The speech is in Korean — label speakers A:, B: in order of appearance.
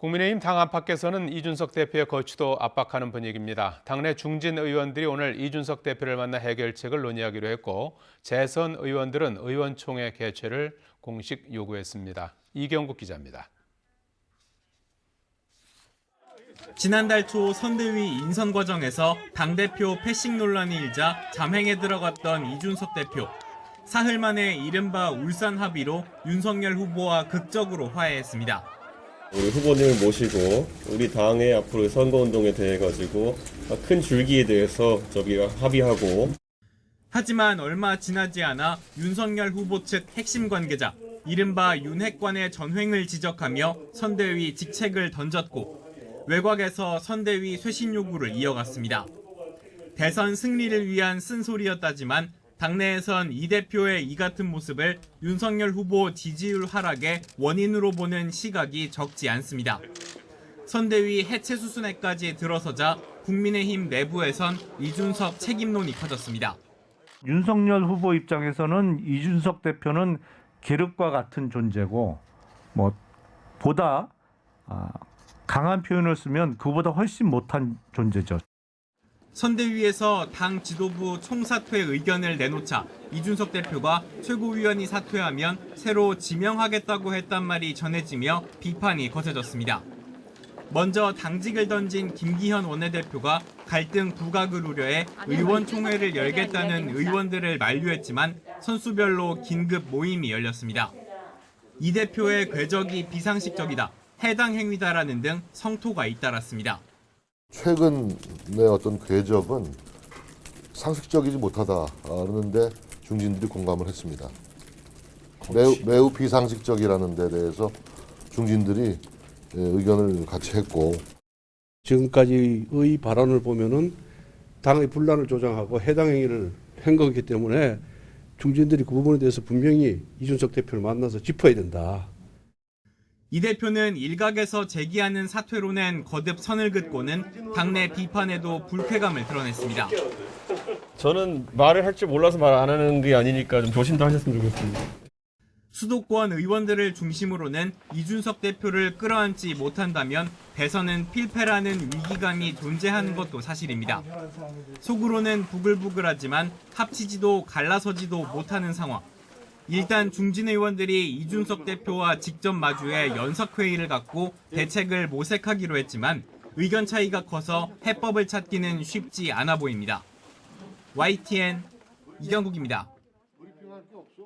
A: 국민의힘 당 안팎에서는 이준석 대표의 거취도 압박하는 분위기입니다. 당내 중진 의원들이 오늘 이준석 대표를 만나 해결책을 논의하기로 했고 재선 의원들은 의원총회 개최를 공식 요구했습니다. 이경국 기자입니다.
B: 지난달 초 선대위 인선 과정에서 당대표 패싱 논란이 일자 잠행에 들어갔던 이준석 대표. 사흘 만에 이른바 울산 합의로 윤석열 후보와 극적으로 화해했습니다.
C: 우리 후보님을 모시고 우리 당의 앞으로의 선거운동에 대해 가지고 큰 줄기에 대해서 저기가 합의하고.
B: 하지만 얼마 지나지 않아 윤석열 후보 측 핵심 관계자 이른바 윤핵관의 전횡을 지적하며 선대위 직책을 던졌고 외곽에서 선대위 쇄신 요구를 이어갔습니다. 대선 승리를 위한 쓴소리였다지만 당내에선 이 대표의 이 같은 모습을 윤석열 후보 지지율 하락의 원인으로 보는 시각이 적지 않습니다. 선대위 해체 수순에까지 들어서자 국민의힘 내부에선 이준석 책임론이 커졌습니다.
D: 윤석열 후보 입장에서는 이준석 대표는 계륵과 같은 존재고 보다 강한 표현을 쓰면 그보다 훨씬 못한 존재죠.
B: 선대위에서 당 지도부 총사퇴 의견을 내놓자 이준석 대표가 최고위원이 사퇴하면 새로 지명하겠다고 했단 말이 전해지며 비판이 거세졌습니다. 먼저 당직을 던진 김기현 원내대표가 갈등 부각을 우려해 의원총회를 열겠다는 의원들을 만류했지만 선수별로 긴급 모임이 열렸습니다. 이 대표의 궤적이 비상식적이다, 해당 행위다라는 등 성토가 잇따랐습니다.
E: 최근의 어떤 궤적은 상식적이지 못하다 그러는데 중진들이 공감을 했습니다. 매우 비상식적이라는 데 대해서 중진들이 의견을 같이 했고.
F: 지금까지의 발언을 보면은 당의 분란을 조장하고 해당 행위를 한 거기 때문에 중진들이 그 부분에 대해서 분명히 이준석 대표를 만나서 짚어야 된다.
B: 이 대표는 일각에서 제기하는 사퇴론엔 거듭 선을 긋고는 당내 비판에도 불쾌감을 드러냈습니다.
C: 저는 말을 할 줄 몰라서 말 안 하는 게 아니니까 좀 조심도 하셨으면 좋겠습니다.
B: 수도권 의원들을 중심으로는 이준석 대표를 끌어안지 못한다면 대선은 필패라는 위기감이 존재하는 것도 사실입니다. 속으로는 부글부글하지만 합치지도 갈라서지도 못하는 상황. 일단 중진 의원들이 이준석 대표와 직접 마주해 연석회의를 갖고 대책을 모색하기로 했지만 의견 차이가 커서 해법을 찾기는 쉽지 않아 보입니다. YTN 이경국입니다.